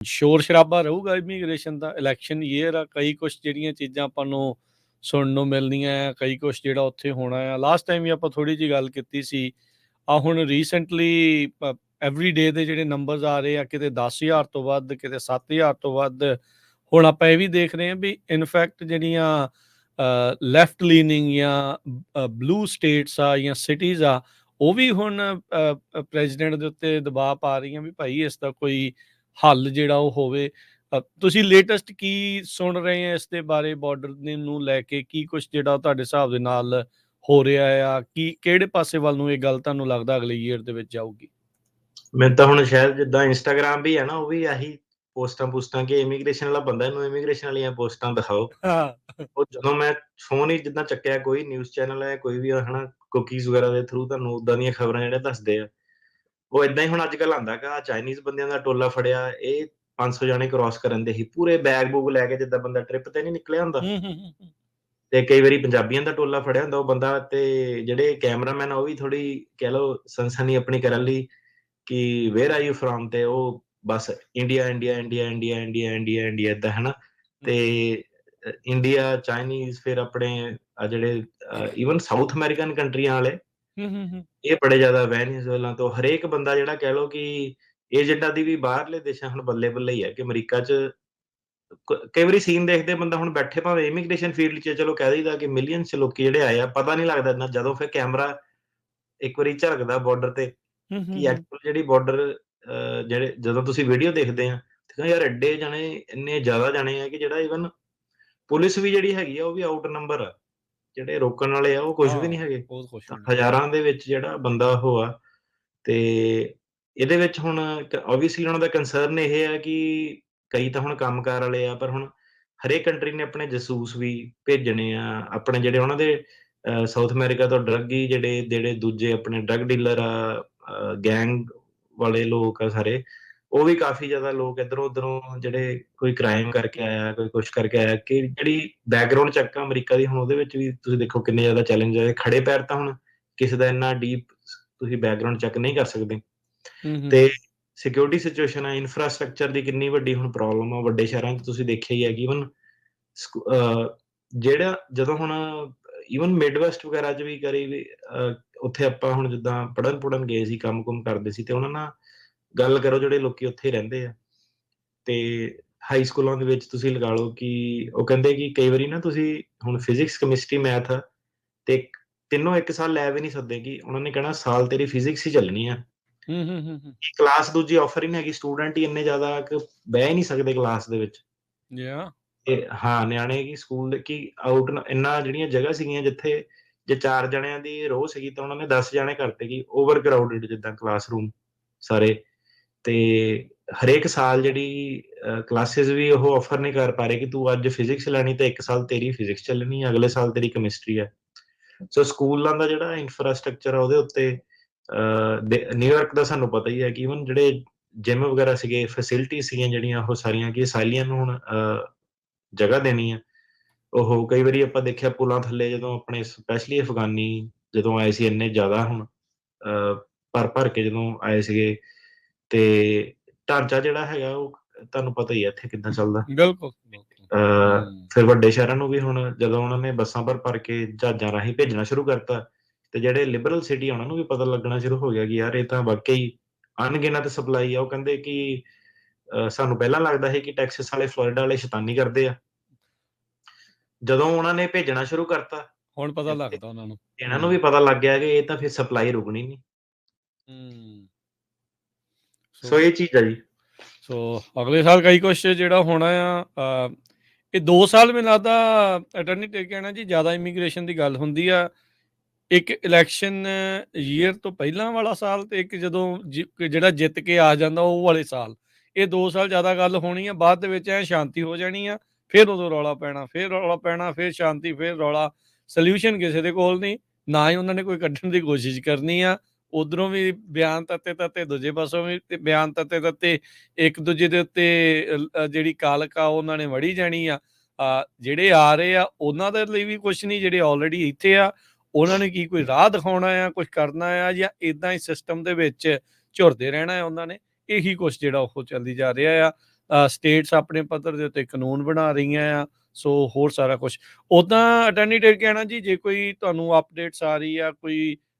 ਸ਼ੋਰ ਸ਼ਰਾਬਾ ਰਹੂਗਾ ਇਮੀਗ੍ਰੇਸ਼ਨ ਦਾ। Election year ਆ, ਕਈ ਕੁਛ ਜਿਹੜੀਆਂ ਚੀਜ਼ਾਂ ਆਪਾਂ ਨੂੰ ਸੁਣਨ ਨੂੰ ਮਿਲਣੀਆਂ ਆ, ਕਈ ਕੁਛ ਜਿਹੜਾ ਉੱਥੇ ਹੋਣਾ ਆ। ਲਾਸਟ ਟਾਈਮ ਵੀ ਆਪਾਂ ਥੋੜ੍ਹੀ ਜਿਹੀ ਗੱਲ ਕੀਤੀ ਸੀ। ਹੁਣ ਰੀਸੈਂਟਲੀ ਐਵਰੀ ਡੇ ਦੇ ਜਿਹੜੇ ਨੰਬਰਸ ਆ ਰਹੇ ਆ, ਕਿਤੇ 10,000 ਤੋਂ ਵੱਧ, ਕਿਤੇ 7,000 ਤੋਂ ਵੱਧ। ਹੁਣ ਆਪਾਂ ਇਹ ਵੀ ਦੇਖ ਰਹੇ ਹਾਂ ਵੀ ਇਨਫੈਕਟ ਜਿਹੜੀਆਂ ਲੈਫਟ ਲੀਨਿੰਗ ਜਾਂ ਬਲੂ ਸਟੇਟਸ ਆ ਜਾਂ ਸਿਟੀਜ਼ ਆ, ਉਹ ਵੀ ਹੁਣ ਪ੍ਰੈਜ਼ੀਡੈਂਟ ਦੇ ਉੱਤੇ ਦਬਾਅ ਪਾ ਰਹੀਆਂ ਵੀ ਭਾਈ ਇਸ ਦਾ ਕੋਈ ਹੱਲ ਜਿਹੜਾ ਉਹ ਹੋਵੇ। ਤੁਸੀਂ ਲੇਟੈਸਟ ਕੀ ਸੁਣ ਰਹੇ ਆ ਇਸ ਦੇ ਬਾਰੇ? ਬਾਰਡਰ ਨੂੰ ਲੈ ਕੇ ਕੀ ਕੁਛ ਜਿਹੜਾ ਤੁਹਾਡੇ ਹਿਸਾਬ ਦੇ ਨਾਲ ਹੋ ਰਿਹਾ ਆ? ਕਿਹੜੇ ਪਾਸੇ ਵੱਲ ਨੂੰ ਇਹ ਗੱਲ ਤੁਹਾਨੂੰ ਲੱਗਦਾ ਅਗਲੇ ਈਅਰ ਦੇ ਵਿੱਚ ਜਾਊਗੀ? ਮੈਨੂੰ ਤਾਂ ਹੁਣ ਸ਼ਾਇਦ ਜਿੱਦਾਂ ਇੰਸਟਾਗ੍ਰਾਮ ਵੀ ਹੈ ਨਾ, ਉਹ ਵੀ ਆਹੀ ਪੋਸਟਾਂ ਕਿ ਇਮੀਗ੍ਰੇਸ਼ਨ ਵਾਲਾ ਬੰਦਾ, ਇਹਨੂੰ ਇਮੀਗ੍ਰੇਸ਼ਨ ਵਾਲੀਆਂ ਪੋਸਟਾਂ ਦਿਖਾਓ। ਉਹ ਜਦੋਂ ਮੈਂ ਫੋਨ ਹੀ ਜਿੱਦਾਂ ਚੱਕਿਆ, ਕੋਈ ਨਿਊਜ਼ ਚੈਨਲ ਹੈ, ਕੋਈ ਵੀ ਹਨਾ, ਕੁਕੀਜ਼ ਵਗੈਰਾ ਦੇ ਥਰੂ ਤੁਹਾਨੂੰ ਉਦਾਂ ਦੀਆਂ ਖਬਰਾਂ ਜਿਹੜੇ ਦੱਸਦੇ ਆ, ਉਹ ਏਦਾਂ ਹੀ ਹੁਣ ਅੱਜ ਕੱਲ੍ਹ ਆਉਂਦਾ ਗਾ। ਚਾਈਨੀਜ਼ ਬੰਦਿਆਂ ਦਾ ਟੋਲਾ ਫੜਿਆ, ਇਹ 500 ਜਾਣੇ ਕ੍ਰਾਸ ਕਰਨ ਦੇ ਹੀ, ਪੂਰੇ ਬੈਗ ਬੂਗ ਲੈ ਕੇ, ਜਿੱਦਾਂ ਬੰਦਾ ਟ੍ਰਿਪ ਤੇ ਨਹੀਂ ਨਿਕਲਿਆ ਹੁੰਦਾ। ਤੇ ਕਈ ਵਾਰੀ ਪੰਜਾਬੀਆਂ ਦਾ ਟੋਲਾ ਫੜਿਆ ਹੁੰਦਾ ਉਹ ਬੰਦਾ, ਤੇ ਜਿਹੜੇ ਕੈਮਰਾਮੈਨ ਉਹ ਵੀ ਥੋੜੀ ਕਹਿ ਲਓ ਸਨਸਨੀ ਆਪਣੀ ਕਰਨ ਲਈ ਕਿ ਵੇਅਰ ਆਰ ਯੂ ਫਰੋਮ, ਤੇ ਉਹ ਬਸ India India India India India India India ਏਦਾਂ ਹਨਾ। ਤੇ ਇੰਡੀਆ, ਚਾਈਨੀਜ਼, ਫਿਰ ਆਪਣੇ ਜਿਹੜੇ ਈਵਨ ਸਾਊਥ ਅਮਰੀਕਨ ਕੰਟਰੀਆਂ ਵਾਲੇ, ਇਹ ਬੜੇ ਜ਼ਿਆਦਾ ਵੈਨੇਜ਼ੁਏਲਾ ਤੋਂ ਹਰੇਕ ਬੰਦਾ ਜਿਹੜਾ ਕਹਿ ਲਓ ਕਿ ਏਜੰਟਾਂ ਦੀ ਵੀ ਬਾਹਰਲੇ ਦੇਸ਼ਾਂ ਹੁਣ ਬੱਲੇ ਬੱਲੇ ਹੀ ਹੈ। ਕਿ ਅਮਰੀਕਾ 'ਚ ਕਈ ਵਾਰੀ ਸੀਨ ਦੇਖਦੇ ਬੰਦਾ, ਹੁਣ ਬੈਠੇ ਭਾਵੇਂ ਇਮੀਗ੍ਰੇਸ਼ਨ ਫੀਲਡ 'ਚ, ਚਲੋ ਕਹਿ ਦਈਦਾ ਕਿ ਮਿਲੀਅਨਸ 'ਚ ਲੋਕੀ ਜਿਹੜੇ ਆਏ ਆ, ਪਤਾ ਨਹੀਂ ਲੱਗਦਾ ਇੰਨਾ। ਜਦੋਂ ਫਿਰ ਕੈਮਰਾ ਇੱਕ ਵਾਰੀ ਝਲਕਦਾ ਬਾਰਡਰ ਤੇ, ਕਿ ਐਕਚੁਅਲ ਜਿਹੜੀ ਬਾਰਡਰ ਜਿਹੜੇ ਜਦੋਂ ਤੁਸੀਂ ਵੀਡੀਓ ਦੇਖਦੇ ਆ, ਯਾਰ ਐਡੇ ਜਾਣੇ, ਇੰਨੇ ਜ਼ਿਆਦਾ ਜਾਣੇ ਆ ਕਿ ਜਿਹੜਾ ਈਵਨ ਪੁਲਿਸ ਵੀ ਜਿਹੜੀ ਹੈਗੀ ਆ ਉਹ ਵੀ ਆਊਟ ਨੰਬਰ ਆ। ਜਿਹੜੇ ਰੋਕਣ ਵਾਲੇ ਆ ਉਹ ਕੁਝ ਵੀ ਨਹੀਂ ਹੈਗੇ। ਤਾਂ ਹਜ਼ਾਰਾਂ ਦੇ ਵਿੱਚ ਜਿਹੜਾ ਬੰਦਾ ਉਹ ਆ। ਤੇ ਇਹਦੇ ਵਿੱਚ ਹੁਣ ਓਬਵੀਅਸਲੀ ਉਹਨਾਂ ਦਾ ਕੰਸਰਨ ਇਹ ਹੈ ਕਿ ਕਈ ਤਾਂ ਹੁਣ ਕੰਮਕਾਰ ਵਾਲੇ ਆ, ਪਰ ਹੁਣ ਹਰੇਕ ਕੰਟਰੀ ਨੇ ਆਪਣੇ ਜਸੂਸ ਵੀ ਭੇਜਣੇ ਆ। ਆਪਣੇ ਜਿਹੜੇ ਉਹਨਾਂ ਦੇ ਸਾਊਥ ਅਮਰੀਕਾ ਤੋਂ ਡਰੱਗ ਹੀ, ਜਿਹੜੇ ਜਿਹੜੇ ਦੂਜੇ ਆਪਣੇ ਡਰੱਗ ਡੀਲਰ ਆ, ਗੈਂਗ ਵਾਲੇ ਲੋਕ ਆ ਸਾਰੇ, ਉਹ ਵੀ ਕਾਫੀ ਜ਼ਿਆਦਾ ਲੋਕ ਇੱਧਰੋਂ ਉੱਧਰੋਂ, ਜਿਹੜੇ ਕੋਈ ਕ੍ਰਾਈਮ ਕਰਕੇ ਆਇਆ, ਕੋਈ ਕੁਛ ਕਰਕੇ ਆਇਆ, ਕਿ ਜਿਹੜੀ ਬੈਕਗਰਾਉਂਡ ਚੈੱਕ ਆ ਅਮਰੀਕਾ ਦੀ, ਹੁਣ ਉਹਦੇ ਵਿੱਚ ਵੀ ਤੁਸੀਂ ਦੇਖੋ ਕਿੰਨੇ ਜ਼ਿਆਦਾ ਚੈਲੰਜ ਆ। ਖੜੇ ਪੈਰ ਤਾਂ ਹੁਣ ਕਿਸੇ ਦਾ ਇੰਨਾ ਡੀਪ ਤੁਸੀਂ ਬੈਕਗਰਾਉਂਡ ਚੈੱਕ ਨਹੀਂ ਕਰ ਸਕਦੇ। ਤੇ ਸਿਕਿਉਰਿਟੀ ਸਿਚੁਏਸ਼ਨ ਆ, ਇਨਫਰਾਸਟ੍ਰਕਚਰ ਦੀ ਕਿੰਨੀ ਵੱਡੀ ਹੁਣ ਪ੍ਰੋਬਲਮ ਆ। ਵੱਡੇ ਸ਼ਹਿਰਾਂ 'ਚ ਤੁਸੀਂ ਦੇਖਿਆ ਹੀ ਹੈ ਕਿ ਈਵਨ ਜਿਹੜਾ ਜਦੋਂ ਹੁਣ ਈਵਨ ਮਿਡਵੈਸਟ ਵਗੈਰਾ 'ਚ ਵੀ ਕਰੀ ਵੀ, ਉੱਥੇ ਆਪਾਂ ਹੁਣ ਜਿੱਦਾਂ ਪੜ੍ਹਨ ਗਏ ਸੀ, ਕੰਮ ਕੁਮ ਕਰਦੇ ਸੀ, ਤੇ ਉਹਨਾਂ ਨਾਲ ਗੱਲ ਕਰੋ ਜਿਹੜੇ ਲੋਕੀ ਉੱਥੇ ਰਹਿੰਦੇ ਆ, ਤੇ ਹਾਈ ਸਕੂਲਾਂ ਦੇ ਵਿੱਚ ਤੁਸੀਂ ਲਗਾ ਲਓ ਕਿ ਉਹ ਕਹਿੰਦੇ ਕਿ ਕਈ ਵਾਰੀ ਨਾ ਤੁਸੀਂ ਹੁਣ ਫਿਜ਼ਿਕਸ, ਕੈਮਿਸਟਰੀ, ਮੈਥ ਤੇ ਤਿੰਨੋਂ ਇੱਕ ਸਾਲ ਲੈ ਵੀ ਨਹੀਂ ਸਕਦੇ। ਕਿ ਉਹਨਾਂ ਨੇ ਕਹਿਣਾ ਸਾਲ ਤੇਰੀ ਫਿਜ਼ਿਕਸ ਹੀ ਚੱਲਣੀ ਆ। ਕਲਾਸ ਦੂਜੀ ਆਫਰ ਹੀ ਨਹੀਂ ਹੈਗੀ। ਸਟੂਡੈਂਟ ਹੀ ਇੰਨੇ ਜ਼ਿਆਦਾ ਕਿ ਬਹਿ ਹੀ ਨਹੀਂ ਸਕਦੇ ਕਲਾਸ ਦੇ ਵਿੱਚ। ਹਾਂ, ਨਿਆਣੇ ਕੀ ਸਕੂਲ ਦੇ ਕੀ ਆਊਟ ਇੰਨਾ, ਜਿਹੜੀਆਂ ਜਗ੍ਹਾ ਸੀਗੀਆਂ ਜਿੱਥੇ ਜੇ 4 ਜਣਿਆਂ ਦੀ ਰੋਹ ਸੀਗੀ, ਤਾਂ ਉਹਨਾਂ ਨੇ 10 ਜਾਣੇ ਕਰਤੇ ਕਿ ਓਵਰ ਕਰਾਊਡਡ ਜਿੱਦਾਂ ਕਲਾਸਰੂਮ ਸਾਰੇ। ਤੇ ਹਰੇਕ ਸਾਲ ਜਿਹੜੀ ਕਲਾਸਿਸ ਵੀ ਉਹ ਆਫਰ ਨਹੀਂ ਕਰ ਪਾ ਰਹੇ ਕਿ ਤੂੰ ਅੱਜ ਫਿਜ਼ਿਕਸ ਲੈਣੀ ਤਾਂ 1 ਸਾਲ ਤੇਰੀ ਫਿਜ਼ਿਕਸ ਚੱਲਣੀ, ਅਗਲੇ ਸਾਲ ਤੇਰੀ ਕੈਮਿਸਟਰੀ ਹੈ। ਸੋ ਸਕੂਲਾਂ ਦਾ ਜਿਹੜਾ ਇਨਫਰਾਸਟ੍ਰਕਚਰ ਆ ਉਹਦੇ ਉੱਤੇ ਨਿਊਯਾਰਕ ਦਾ ਸਾਨੂੰ ਪਤਾ ਹੀ ਹੈ ਕਿ ਈਵਨ ਜਿਹੜੇ ਜਿਮ ਵਗੈਰਾ ਸੀਗੇ, ਫੈਸਿਲਿਟੀ ਸੀਗੀਆਂ ਜਿਹੜੀਆਂ, ਉਹ ਸਾਰੀਆਂ ਕਿ ਸਾਲੀਆਂ ਨੂੰ ਹੁਣ ਜਗ੍ਹਾ ਦੇਣੀ ਆ। ਉਹ ਕਈ ਵਾਰੀ ਆਪਾਂ ਦੇਖਿਆ ਪੁਲਾਂ ਥੱਲੇ, ਜਦੋਂ ਆਪਣੇ ਸਪੈਸ਼ਲੀ ਅਫਗਾਨੀ ਜਦੋਂ ਆਏ ਸੀ, ਇੰਨੇ ਜ਼ਿਆਦਾ ਹੁਣ ਭਰ ਕੇ ਜਦੋਂ ਆਏ ਸੀਗੇ, ਤੇ ਢਾਂਚਾ ਜਿਹੜਾ ਹੈਗਾ ਉਹ ਤੁਹਾਨੂੰ ਪਤਾ ਹੀ ਹੈ ਇੱਥੇ ਕਿੱਦਾਂ ਚੱਲਦਾ। ਬਿਲਕੁਲ। ਫਿਰ ਵੱਡੇ ਸ਼ਹਿਰਾਂ ਨੂੰ ਵੀ ਹੁਣ ਜਦੋਂ ਉਹਨਾਂ ਨੇ ਬੱਸਾਂ ਭਰ ਕੇ ਜਹਾਜ਼ਾਂ ਰਾਹੀਂ ਭੇਜਣਾ ਸ਼ੁਰੂ ਕਰਤਾ, ਤੇ ਜਿਹੜੇ ਲਿਬਰਲ ਸਿਟੀ ਆ ਉਹਨਾਂ ਨੂੰ ਵੀ ਪਤਾ ਲੱਗਣਾ ਸ਼ੁਰੂ ਹੋ ਗਿਆ ਕਿ ਯਾਰ ਇਹ ਤਾਂ ਵਾਕਈ ਅਣਗਿਣਤ ਸਪਲਾਈ ਆ। ਉਹ ਕਹਿੰਦੇ ਕਿ ਸਾਨੂੰ ਪਹਿਲਾਂ ਲੱਗਦਾ ਸੀ ਕਿ ਟੈਕਸਸ ਵਾਲੇ, ਫਲੋਰੀਡਾ ਵਾਲੇ ਸ਼ੈਤਾਨੀ ਕਰਦੇ ਆ। ਜਦੋਂ ਉਹਨਾਂ ਨੇ ਭੇਜਣਾ ਸ਼ੁਰੂ ਕਰਤਾ, ਹੁਣ ਪਤਾ ਲੱਗਦਾ ਉਹਨਾਂ ਨੂੰ, ਇਹਨਾਂ ਨੂੰ ਵੀ ਪਤਾ ਲੱਗ ਗਿਆ ਕਿ ਇਹ ਤਾਂ ਫਿਰ ਸਪਲਾਈ ਰੁਕਣੀ ਨਹੀਂ। ਸੋ ਇਹ ਚੀਜ਼ ਆ ਜੀ। ਸੋ ਅਗਲੇ ਸਾਲ ਕਈ ਕੁਛ ਜਿਹੜਾ ਹੋਣਾ ਆ, ਇਹ 2 ਸਾਲ ਮੈਨੂੰ ਲੱਗਦਾ ਅਟਰਨੀ ਤੇ ਕਹਿਣਾ ਜੀ ਜ਼ਿਆਦਾ ਇਮੀਗ੍ਰੇਸ਼ਨ ਦੀ ਗੱਲ ਹੁੰਦੀ ਆ। ਇੱਕ ਇਲੈਕਸ਼ਨ ਈਅਰ ਤੋਂ ਪਹਿਲਾਂ ਵਾਲਾ ਸਾਲ, ਤੇ ਇੱਕ ਜਦੋਂ ਜਿਹੜਾ ਜਿੱਤ ਕੇ ਆ ਜਾਂਦਾ ਉਹ ਵਾਲੇ ਸਾਲ। ਇਹ 2 ਸਾਲ ਜ਼ਿਆਦਾ ਗੱਲ ਹੋਣੀ ਆ। ਬਾਅਦ ਦੇ ਵਿੱਚ ਐ ਸ਼ਾਂਤੀ ਹੋ ਜਾਣੀ ਆ, ਫਿਰ ਉਦੋਂ ਰੌਲਾ ਪੈਣਾ, ਫਿਰ ਸ਼ਾਂਤੀ, ਫਿਰ ਰੌਲਾ। ਸਲਿਊਸ਼ਨ ਕਿਸੇ ਦੇ ਕੋਲ ਨਹੀਂ, ਨਾ ਹੀ ਉਹਨਾਂ ਨੇ ਕੋਈ ਕੱਢਣ ਦੀ ਕੋਸ਼ਿਸ਼ ਕਰਨੀ ਆ। ਉੱਧਰੋਂ ਵੀ ਬਿਆਨ ਤੱਤੇ, ਦੂਜੇ ਪਾਸੋਂ ਵੀ ਬਿਆਨ ਤੱਤੇ, ਇੱਕ ਦੂਜੇ ਦੇ ਉੱਤੇ ਜਿਹੜੀ ਕਾਲਕ ਆ ਉਹਨਾਂ ਨੇ ਵੜੀ ਜਾਣੀ ਆ। ਜਿਹੜੇ ਆ ਰਹੇ ਆ ਉਹਨਾਂ ਦੇ ਲਈ ਵੀ ਕੁਛ ਨਹੀਂ, ਜਿਹੜੇ ਆਲਰੇਡੀ ਇੱਥੇ ਆ ਉਹਨਾਂ ਨੇ ਕੀ ਕੋਈ ਰਾਹ ਦਿਖਾਉਣਾ ਆ, ਕੁਛ ਕਰਨਾ ਆ, ਜਾਂ ਇੱਦਾਂ ਹੀ ਸਿਸਟਮ ਦੇ ਵਿੱਚ ਝੁਰਦੇ ਰਹਿਣਾ ਆ ਉਹਨਾਂ ਨੇ। ਇਹੀ ਕੁਛ ਜਿਹੜਾ ਉਹ ਚੱਲੀ ਜਾ ਰਿਹਾ ਆ। ਸਟੇਟਸ ਆਪਣੇ ਪੱਧਰ ਦੇ ਉੱਤੇ ਕਾਨੂੰਨ ਬਣਾ ਰਹੀਆਂ ਆ, ਸੋ ਹੋਰ ਸਾਰਾ ਕੁਛ। ਉੱਦਾਂ ਅਟਾਰਨੀ ਡੇਟ ਕਹਿਣਾ ਜੀ, ਜੇ ਕੋਈ ਤੁਹਾਨੂੰ ਅਪਡੇਟਸ ਆ ਰਹੀ ਆ, ਕੋਈ